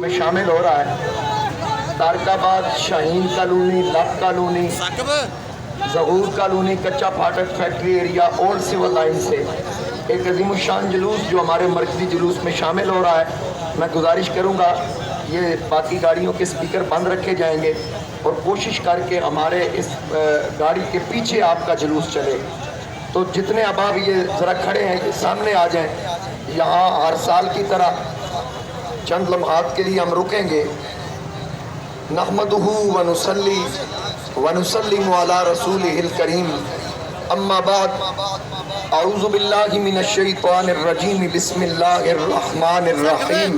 میں شامل ہو رہا ہے۔ تارکآباد، شاہین کالونی، لب colony, Zahoor colony, Kacha Phatak factory area, old civil line سے ایک عظیم الشان جلوس جو ہمارے مرکزی جلوس میں شامل ہو رہا ہے۔ میں گزارش کروں گا یہ باقی گاڑیوں کے سپیکر بند رکھے جائیں گے اور کوشش کر کے ہمارے اس گاڑی کے پیچھے آپ کا جلوس چلے۔ تو جتنے احباب یہ ذرا کھڑے ہیں یہ سامنے آ جائیں۔ یہاں ہر سال کی طرح چند لمحات کے لیے ہم رکیں گے۔ نحمدہ ونصلی ونسلم علی رسولہ الکریم، اما بعد، اعوذ باللہ من الشیطان الرجیم، بسم اللہ الرحمن الرحیم،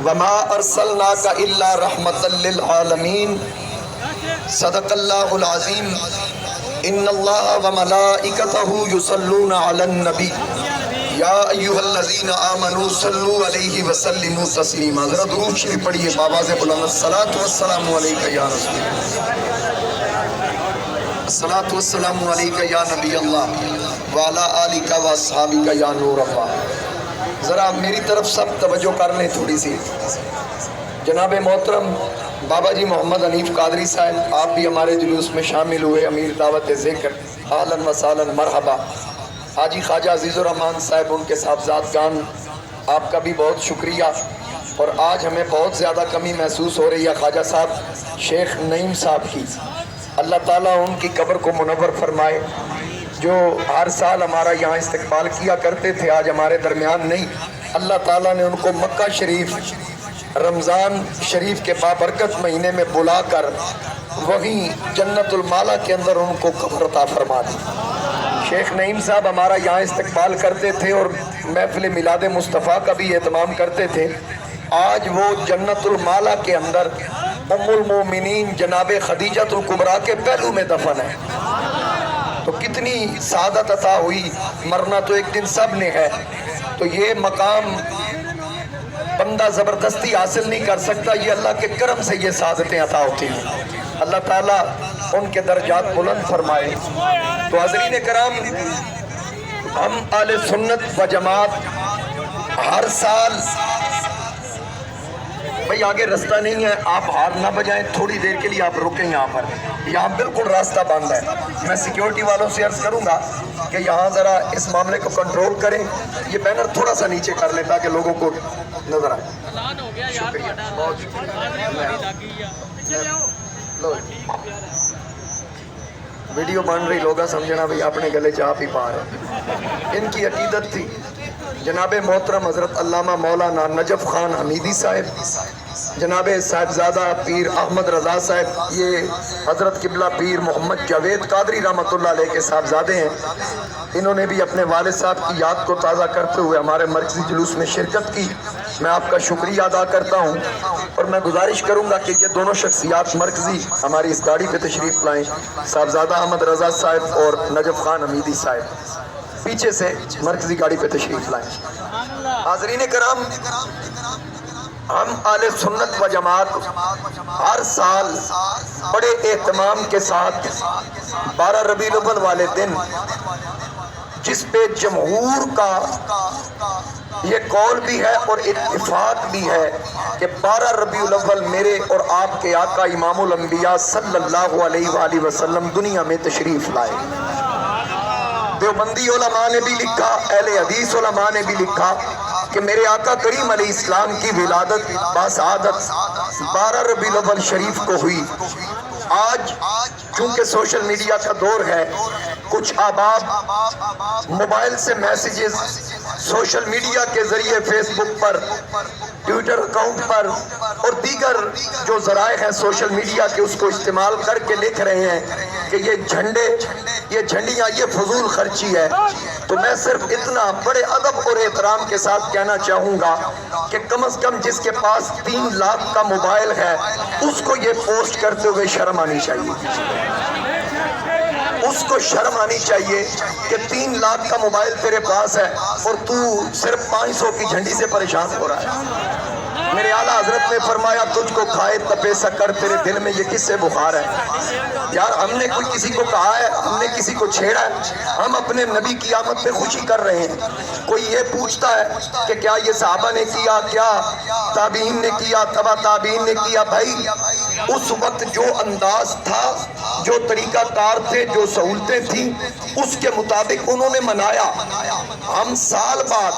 وما ارسلناک الا رحمتا للعالمین، صدق اللہ العظیم، ان اللہ وملائکتہ یصلون علی النبی، یا ایہا الذین آمنوا صلوا علیہ وسلموا تسلیما۔ ذرا درود شریف پڑھیے بابا سے بلند، الصلاۃ والسلام علیکہ یا رسول اللہ، الصلاۃ والسلام علیکہ یا نبی اللہ، وعلی آلکہ واصحابکہ یا نور اللہ۔ ذرا میری طرف سب توجہ کر لیں تھوڑی سی۔ جناب محترم بابا جی محمد حنیف قادری صاحب، آپ بھی ہمارے جلوس میں شامل ہوئے، امیر دعوت ذکر، اہلاً وسہلاً مرحبا۔ حاجی خواجہ عزیز الرحمان صاحب، ان کے صاحبزادگان، آپ کا بھی بہت شکریہ۔ اور آج ہمیں بہت زیادہ کمی محسوس ہو رہی ہے خواجہ صاحب شیخ نعیم صاحب کی، اللہ تعالیٰ ان کی قبر کو منور فرمائے، جو ہر سال ہمارا یہاں استقبال کیا کرتے تھے، آج ہمارے درمیان نہیں۔ اللہ تعالیٰ نے ان کو مکہ شریف رمضان شریف کے بابرکت مہینے میں بلا کر وہیں جنت المالا کے اندر ان کو قبر عطا فرما دی۔ شیخ نعیم صاحب ہمارا یہاں استقبال کرتے تھے اور محفل میلاد مصطفیٰ کا بھی اہتمام کرتے تھے۔ آج وہ جنت المالا کے اندر ام المومنین جناب خدیجہ الکبریٰ کے پہلو میں دفن ہے۔ تو کتنی سعادت عطا ہوئی، مرنا تو ایک دن سب نے ہے، تو یہ مقام بندہ زبردستی حاصل نہیں کر سکتا، یہ اللہ کے کرم سے یہ سعادتیں عطا ہوتی ہیں۔ اللہ تعالیٰ ان کے درجات بلند فرمائے۔ تو حضرین کرام، ہم اہل سنت و جماعت ہر سال، بھئی آگے رستہ نہیں ہے، آپ ہار نہ بجائیں، تھوڑی دیر کے لیے آپ رکیں یہاں پر، یہاں بالکل راستہ بند ہے۔ میں سیکیورٹی والوں سے عرض کروں گا کہ یہاں ذرا اس معاملے کو کنٹرول کریں، یہ بینر تھوڑا سا نیچے کر لیں تاکہ لوگوں کو نظر آئے۔ شکریہ، بہت شکریہ۔ ویڈیو بن رہی، لوگا سمجھنا بھئی اپنے گلے چاپ ہی پا رہے۔ ان کی عقیدت تھی جناب محترم حضرت علامہ مولانا نجف خان حمیدی صاحب، جناب صاحبزادہ پیر احمد رضا صاحب، یہ حضرت قبلہ پیر محمد جاوید قادری رحمۃ اللہ علیہ کے صاحبزادے ہیں۔ انہوں نے بھی اپنے والد صاحب کی یاد کو تازہ کرتے ہوئے ہمارے مرکزی جلوس میں شرکت کی۔ میں آپ کا شکریہ ادا کرتا ہوں اور میں گزارش کروں گا کہ یہ دونوں شخصیات مرکزی ہماری اس گاڑی پہ تشریف لائیں، صاحبزادہ احمد رضا صاحب اور نجف خان حمیدی صاحب پیچھے سے مرکزی گاڑی پہ تشریف لائیں۔ حاضرین کرام، ہم اہل سنت و جماعت ہر سال بڑے اہتمام کے ساتھ 12 ربیع الاول والے دن، جس پہ جمہور کا یہ قول بھی ہے اور اتفاق بھی ہے کہ 12 ربیع الاول میرے اور آپ کے آقا امام الانبیاء صلی اللہ علیہ وآلہ وسلم دنیا میں تشریف لائے۔ دیوبندی علماء نے بھی لکھا، اہل حدیث علماء نے بھی لکھا کہ میرے آقا کریم علیہ السلام کی ولادت باسعادت 12 ربیع الاول شریف کو ہوئی۔ آج چونکہ سوشل میڈیا کا دور ہے، کچھ احباب موبائل سے میسیجز سوشل میڈیا کے ذریعے فیس بک پر، ٹویٹر اکاؤنٹ پر اور دیگر جو ذرائع ہیں سوشل میڈیا کے، اس کو استعمال کر کے لکھ رہے ہیں کہ یہ جھنڈے، یہ جھنڈیاں، یہ فضول خرچی ہے۔ تو میں صرف اتنا بڑے ادب اور احترام کے ساتھ کہنا چاہوں گا کہ کم از کم جس کے پاس 3 لاکھ کا موبائل ہے اس کو یہ پوسٹ کرتے ہوئے شرم آنی چاہیے، اس کو شرم آنی چاہیے کہ 3 لاکھ کا موبائل تیرے پاس ہے اور تو صرف 500 کی جھنڈی سے پریشان ہو رہا ہے۔ میرے اعلیٰ حضرت نے فرمایا تجھ کو کھائے تپے سکر تیرے دل میں یہ کس سے بخار ہے؟ یار ہم نے کوئی کسی کو کہا ہے؟ ہم نے کسی کو چھیڑا ہے؟ ہم اپنے نبی کی آمد پہ خوشی کر رہے ہیں۔ کوئی یہ پوچھتا ہے کہ کیا یہ صحابہ نے کیا، کیا تابعین نے کیا، تبع تابعین نے کیا؟ بھائی اس وقت جو انداز تھا، جو طریقہ کار تھے، جو سہولتیں تھیں، اس کے مطابق انہوں نے منایا۔ ہم سال بعد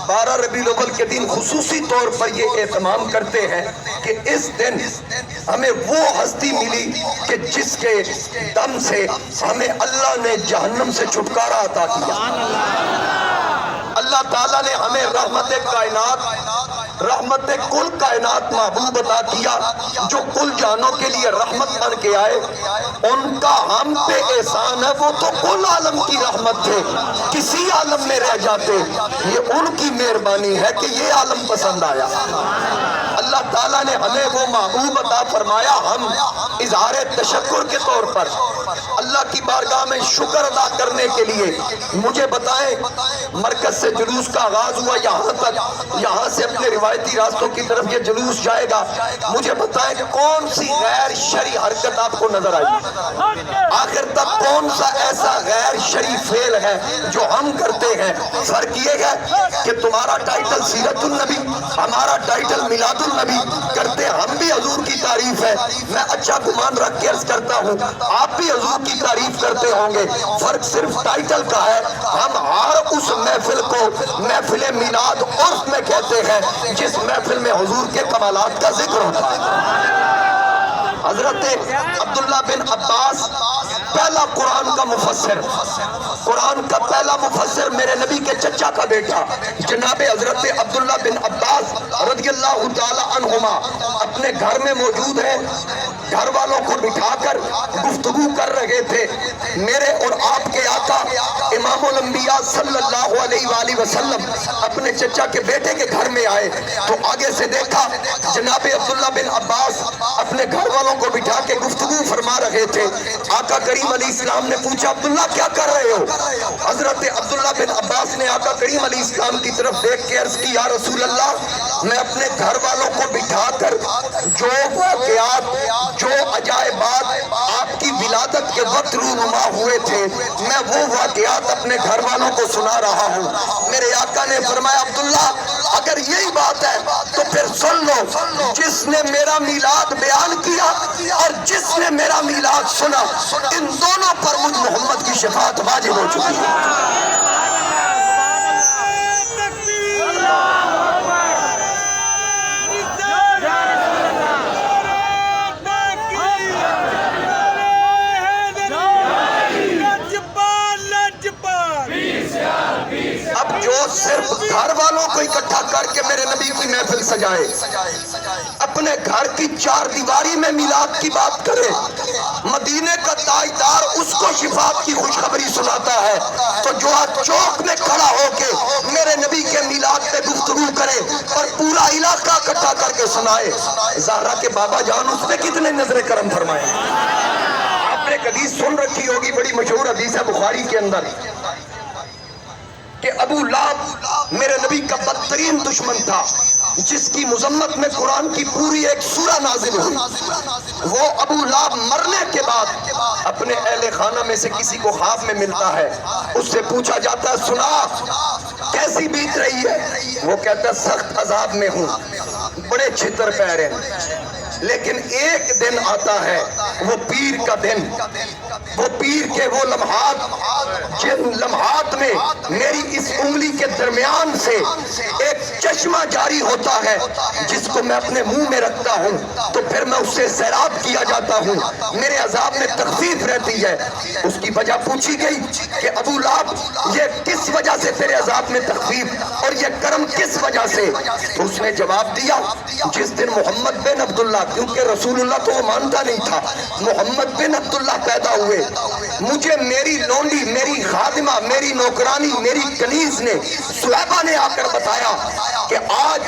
12 ربیع الاول کے دن خصوصی طور پر یہ اہتمام کرتے ہیں کہ اس دن ہمیں وہ ہستی ملی کہ جس کے دم سے ہمیں اللہ نے جہنم سے چھٹکارا عطا کیا۔ اللہ تعالیٰ نے ہمیں رحمت کائنات، رحمت کل کائنات محبوب عطا کیا، جو کل جانوں کے لیے رحمت بن کے آئے۔ ان کا ہم پہ احسان ہے، وہ تو کل عالم کی رحمت تھے، کسی عالم میں رہ جاتے۔ یہ ان کی مہربانی ہے کہ یہ عالم پسند آیا۔ اللہ تعالیٰ نے ہمیں وہ محبوب عطا فرمایا۔ ہم اظہار تشکر کے طور پر اللہ کی بارگاہ میں شکر ادا کرنے کے لیے، مجھے بتائیں مرکز سے جلوس کا آغاز ہوا یہاں تک، یہاں سے اپنے روایتی راستوں کی طرف یہ جلوس جائے گا، مجھے بتائیں کون سی غیر شرعی حرکت آپ کو نظر آئی؟ آخر تک کون سا ایسا غیر شرعی فعل ہے جو ہم کرتے ہیں؟ فرق یہ ہے کہ تمہارا ٹائٹل سیرت النبی، ہمارا ٹائٹل میلاد النبی، کرتے ہم بھی حضور کی تعریف ہے۔ میں اچھا گمان رکھ کے عرض کرتا ہوں آپ بھی حضور کی تعریف کرتے ہوں گے، فرق صرف ٹائٹل کا ہے۔ ہم ہر اس محفل کو محفل میلاد عرف میں کہتے ہیں جس محفل میں حضور کے کمالات کا ذکر ہوتا ہے۔ حضرت عبداللہ بن عباس پہلا قرآن کا مفسر، قرآن کا پہلا مفسر میرے نبی کے چچا کا بیٹا جناب حضرت عبداللہ بن عباس رضی اللہ تعالی عنہما اپنے گھر میں موجود ہیں، گھر والوں کو بٹھا کر گفتگو کر رہے تھے۔ میرے اور آپ کے آقا امام الانبیاء صلی اللہ علیہ وآلہ وسلم اپنے چچا کے بیٹے کے گھر میں آئے تو آگے سے دیکھا جناب عبداللہ بن عباس اپنے گھر والوں کو بٹھا کے گفتگو فرما رہے تھے۔ آقا کریم علیہ السلام نے پوچھا عبداللہ کیا کر رہے ہو؟ حضرت عبداللہ بن عباس نے آقا کریم علیہ السلام کی طرف دیکھ کے عرض کی یا رسول اللہ، میں اپنے گھر والوں کو بٹھا کر جو واقعات، جو عجائبات آپ کی ولادت کے وقت رونما ہوئے تھے، میں وہ واقعات اپنے گھر والوں کو سنا رہا ہوں۔ میرے آقا نے فرمایا عبداللہ اگر یہی بات ہے تو پھر سن لو، جس نے میرا میلاد بیان کیا اور جس نے میرا میلاد سنا، ان دونوں پر مجھ محمد کی شفاعت واجب ہو چکی ہے۔ اب جو صرف گھر والوں کو اکٹھا کر کے میرے نبی کی محفل سجائے، اپنے گھر کی چار دیواری میں میلاد کی بات کرے، مدینے کا تاجدار اس کو شفاعت کی خوشخبری سناتا ہے، تو جو آج چوک میں کھڑا ہو کے میرے نبی کے میلاد پہ گفتگو کرے اور پورا علاقہ اکٹھا کر کے سنائے، زہرا کے بابا جان اس پہ کتنے نظر کرم فرمائے۔ آپ نے حدیث سن رکھی ہوگی، بڑی مشہور حدیث ہے بخاری کے اندر، کہ ابو لہب میرے نبی کا بدترین دشمن تھا، جس کی مذمت میں قرآن کی پوری ایک سورہ نازل ہوئی۔ وہ ابو لہب مرنے کے بعد اپنے اہل خانہ میں سے کسی کو خواب میں ملتا ہے، اس سے پوچھا جاتا ہے سنا کیسی بیت رہی ہے؟ وہ کہتا ہے سخت عذاب میں ہوں، بڑے چھتر پیر ہیں، لیکن ایک دن آتا ہے وہ پیر کا دن، وہ پیر کے وہ لمحات جن لمحات میں میری اس انگلی کے درمیان سے ایک چشمہ جاری ہوتا ہے جس کو میں اپنے منہ میں رکھتا ہوں تو پھر میں اس سے سیراب کیا جاتا ہوں، میرے عذاب میں تخفیف رہتی ہے۔ اس کی وجہ پوچھی گئی کہ ابو لہب یہ کس وجہ سے تیرے عذاب میں تخفیف اور یہ کرم کس وجہ سے؟ تو اس نے جواب دیا جس دن محمد بن عبداللہ، کیونکہ رسول اللہ تو وہ مانتا نہیں تھا، محمد بن عبداللہ پیدا ہوئے، مجھے میری لونڈی، میری خادمہ، میری نوکرانی، میری کنیز نے، صحابہ نے آ کر بتایا کہ آج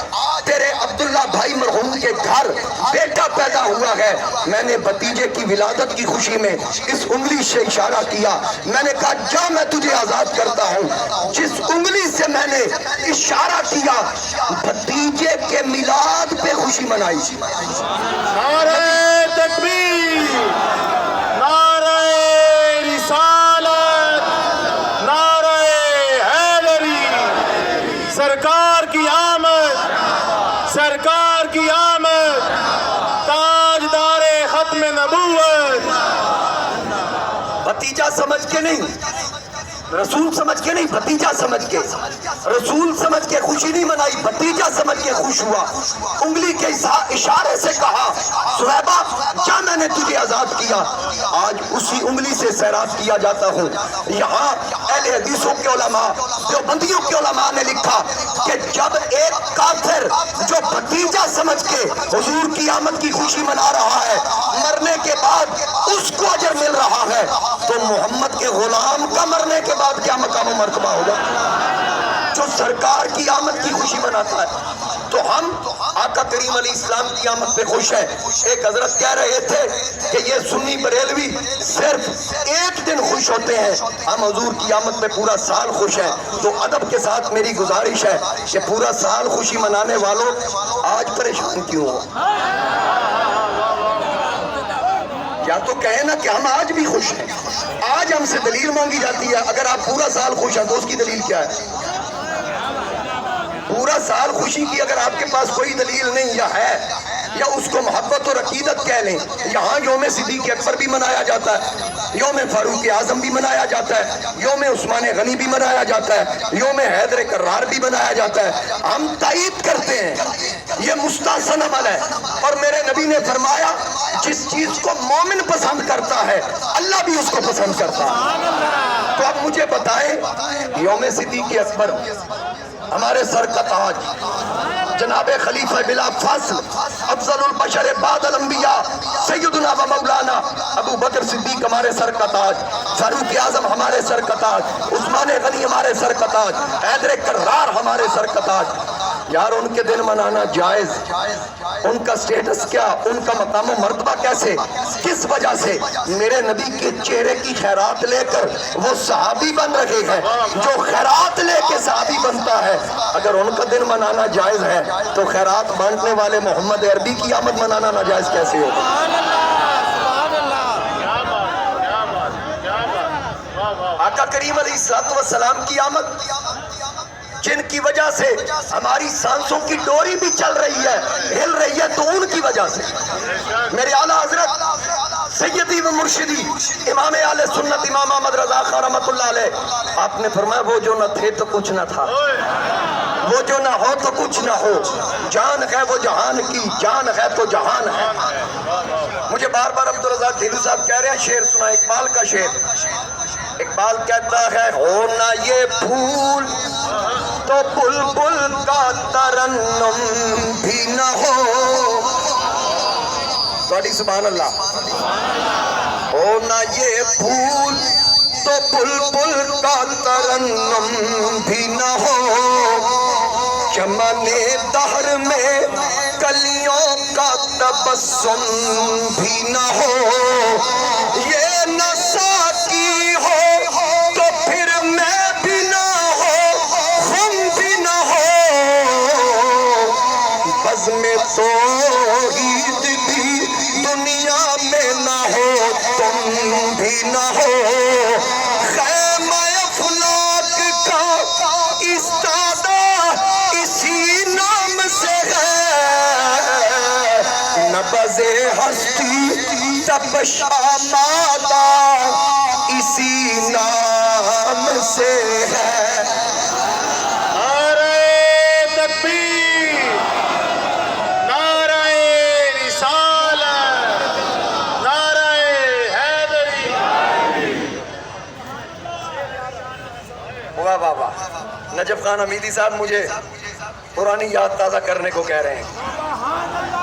تیرے عبداللہ بھائی مرحوم کے گھر بیٹا پیدا ہوا ہے۔ میں نے بھتیجے کی ولادت کی خوشی میں اس انگلی سے اشارہ کیا، میں نے کہا جا میں تجھے آزاد کرتا ہوں۔ جس انگلی سے میں نے اشارہ کیا بھتیجے کے میلاد خوشی منائی. نعرہ تکبیر، نعرہ رسالت، نعرہ حیدری، سرکار کی آمد، سرکار کی آمد، تاجدار ختم نبوت. بھتیجا سمجھ کے نہیں، رسول سمجھ کے نہیں، بھتیجا سمجھ کے. رسول سمجھ کے خوشی نہیں منائی، بھتیجا سمجھ کے خوش ہوا. انگلی کے اشارے سے کہا صہیبہ کیا میں نے تجھے آزاد کیا. آج اسی انگلی سے سیراب کیا جاتا ہوں. یہاں اہل حدیثوں کے علماء، دیوبندیوں کے علماء نے لکھا کہ جب ایک کافر جو بھتیجا سمجھ کے حضور کی آمد کی خوشی منا رہا ہے، مرنے کے بعد اس کو اجر مل رہا ہے، تو محمد کے غلام کا مرنے کے بعد کیا مقام و مرتبہ ہوگا جو سرکار کی آمد کی خوشی مناتا ہے. تو ہم آقا کریم علیہ السلام کی آمد پہ خوش ہیں. ایک حضرت کہہ رہے تھے کہ یہ سنی بریلوی صرف ایک دن خوش ہوتے ہیں، ہم حضور کی آمد پہ پورا سال خوش ہیں. تو ادب کے ساتھ میری گزارش ہے کہ پورا سال خوشی منانے والوں آج پریشان کیوں ہو؟ یا تو کہیں نا کہ ہم آج بھی خوش ہیں. آج ہم سے دلیل مانگی جاتی ہے. اگر آپ پورا سال خوش ہیں تو اس کی دلیل کیا ہے؟ پورا سال خوشی کی اگر آپ کے پاس کوئی دلیل نہیں یا ہے، یا اس کو محبت اور عقیدت کہہ لیں. یہاں یوم صدیق اکبر بھی منایا جاتا ہے، یوم فاروق اعظم بھی منایا جاتا ہے، یوم عثمان غنی بھی منایا جاتا ہے، یوم حیدر کرار بھی منایا جاتا ہے. ہم تائید کرتے ہیں یہ مستحسن عمل ہے. اور میرے نبی نے فرمایا جس چیز کو مومن پسند کرتا ہے اللہ بھی اس کو پسند کرتا ہے. تو اب مجھے بتائیں، یوم صدیق اکبر ہمارے سر کا تاج جناب خلیفہ بلا فاصل افضل البشر بعد الانبیاء سیدنا و مولانا ابو بکر صدیق ہمارے سر کا تاج، فاروق اعظم ہمارے سر کا تاج، عثمان غنی ہمارے سر کا تاج، حیدر کرار ہمارے سر کا تاج. یار ان کے دن منانا جائز، ان کا سٹیٹس کیا، ان کا مقام و مرتبہ کیسے، کس وجہ سے؟ میرے نبی کے چہرے کی خیرات لے کر وہ صحابی بن رہے ہیں. جو خیرات لے کے صحابی بنتا ہے، اگر ان کا دن منانا جائز ہے تو خیرات بانٹنے والے محمد عربی کی آمد منانا ناجائز کیسے ہوگا؟ آقا کریم علیہ السلام کی آمد جن کی وجہ سے ہماری سانسوں کی ڈوری بھی چل رہی ہے، ہل رہی ہے، تو ان کی وجہ سے. میرے اعلیٰ حضرت سیدی و مرشدی امام اہل سنت امام احمد رضا خان رحمۃ اللہ علیہ، آپ نے فرمایا وہ جو نہ تھے تو کچھ نہ تھا، وہ جو نہ ہو تو کچھ نہ ہو، جان ہے وہ جہان کی، جان ہے تو جہان ہے. مجھے بار بار عبدالرزاق ڈھیلو صاحب کہہ رہے ہیں شعر سنا، اقبال کا شعر. اقبال کہتا ہے ہونا یہ پھول تو بلبل کا ترنم بھی نہ ہو. سوری سبحان اللہ. ہونا یہ پھول تو بلبل کا ترنم بھی نہ ہو، چمن دہر میں کلیوں کا تبسم بھی نہ ہو. یہ نہ ساقی ہو تو پھر میں بھی نہ ہو، ہم بھی نہ ہو، بزم توحید بھی دنیا میں نہ ہو، تم بھی نہ ہو. خیمہ افلاک کا استادہ اسی نام سے ہے، نبض ہستی تپش آمادہ اسی نام سے ہے. نعرہ تکبیر، نعرہ رسالت، نعرہ حیدری. واہ واہ واہ. نجف خان حمیدی صاحب مجھے پرانی یاد تازہ کرنے کو کہہ رہے ہیں.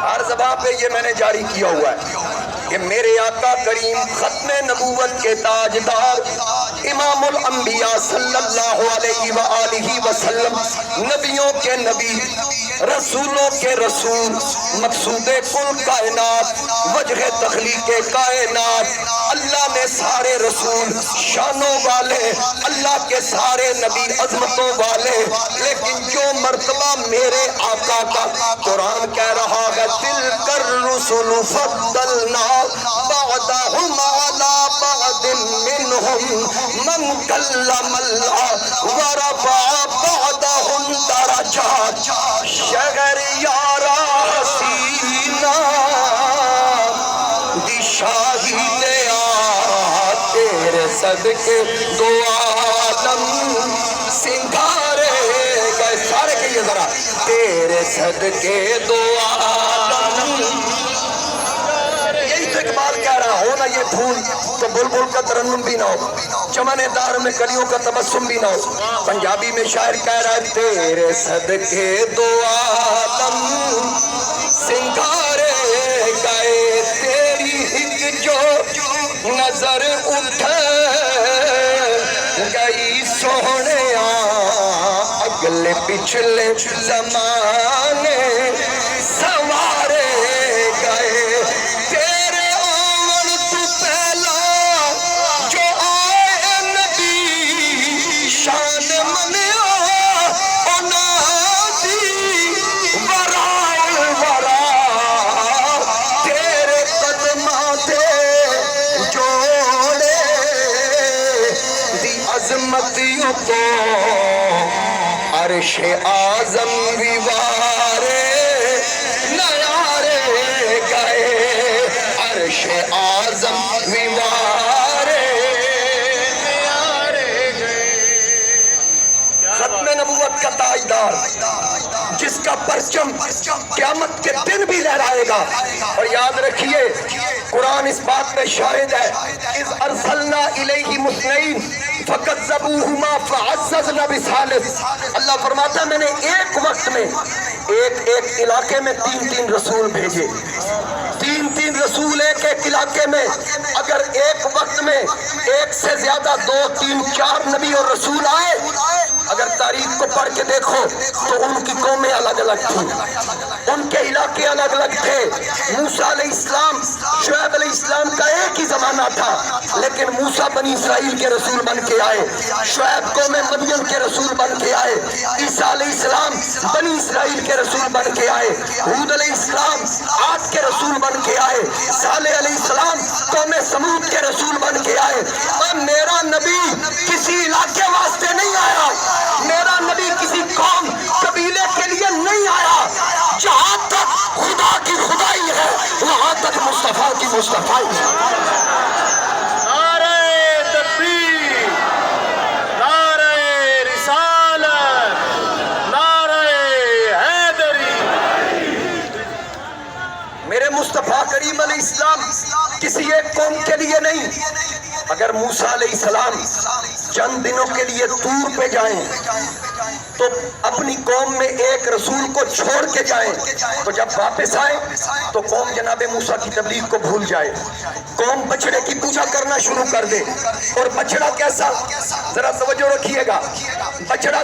ہر زبان پہ یہ میں نے جاری کیا ہوا ہے کہ میرے آقا کریم ختم نبوت کے تاجدار امام الانبیاء صلی اللہ علیہ وآلہ وسلم، نبیوں کے نبی، رسولوں کے رسول، مقصود کل کائنات، وجہ تخلیق کائنات، اللہ نے سارے رسول شانوں والے، اللہ کے سارے نبی عظمتوں والے، لیکن جو مرتبہ میرے آقا کا قرآن کہہ رہا ہے تلک الرسل فضلنا بعضهم على بعض منهم من کلم اللہ ورفع بعضهم درجات، شہر یارا حسینہ دی شاہی تیرے صدقے دو عالم سنگھارے گئے، سارے کہیے ذرا، تیرے صدقے دو عالم۔ یہی تو اقبال کہہ رہا ہو نا یہ پھول تو بلبل کا ترنم بھی نہ ہو، چمن دار میں کلیوں کا تبسم بھی نہ ہو۔ پنجابی میں شاعر کہہ رہا ہے تیرے صدقے دو عالم سنگھارے گئے، تیری ہک جو نظر اٹھ گئی سونیا، اگلے پچھلے زمانے سوارے گئے، تیرے آمن تو پہلا جو آئے نبی، شان منیا انادی ورائے الورا، تیرے قدماں دے جوڑے دی عظمتیوں کو عرش اعظم ویوارے نیارے گئے، عرش اعظم ویوارے نیارے گئے۔ ختم نبوت کا تاجدار جس کا پرچم قیامت کے دن بھی لہرائے گا، اور یاد رکھیے قرآن اس بات پہ شاہد ہے، اذ ارسلنا الیہ مثنین فکذبوہما فعززنا بثالث، اللہ فرماتا ہے میں نے ایک وقت میں ایک علاقے میں تین رسول بھیجے، تین رسول ایک علاقے میں، اگر ایک وقت میں ایک سے زیادہ 2 3 4 نبی اور رسول آئے، اگر تاریخ کو پڑھ کے دیکھو تو ان کی قومیں الگ الگ تھیں، ان کے علاقے الگ الگ تھے۔ موسیٰ علیہ السلام، شعیب علیہ السلام کا ایک ہی زمانہ تھا، لیکن موسیٰ بنی اسرائیل کے رسول بن کے آئے، شعیب قوم مدین کے رسول بن کے آئے، عیسیٰ علیہ السلام بنی اسرائیل کے رسول بن کے آئے، ہود علیہ السلام عاد کے رسول بن کے آئے، صالح علیہ السلام قوم سمود کے رسول بن کے آئے، اور میرا نبی کسی علاقے واسطے نہیں آیا، میرا نبی کسی قوم قبیلے کے لیے نہیں آیا، جہاں تک خدا کی خدائی ہے وہاں تک مصطفیٰ کی مصطفیٰ ہے۔ نعرہ تکبیر، نعرہ رسالت، نعرہ حیدری۔ میرے مصطفیٰ کریم علیہ السلام کسی ایک قوم کے لیے نہیں، اگر موسیٰ علیہ السلام چند دنوں کے لیے طور پہ جائیں تو اپنی قوم میں ایک رسول کو چھوڑ کے جائیں، تو جب واپس آئیں تو قوم جناب موسیٰ کی تبلیغ کو بھول جائے، قوم بچڑے کی پوجا کرنا شروع کر دے۔ اور بچڑا کیسا؟ ذرا توجہ رکھیے گا، بچڑا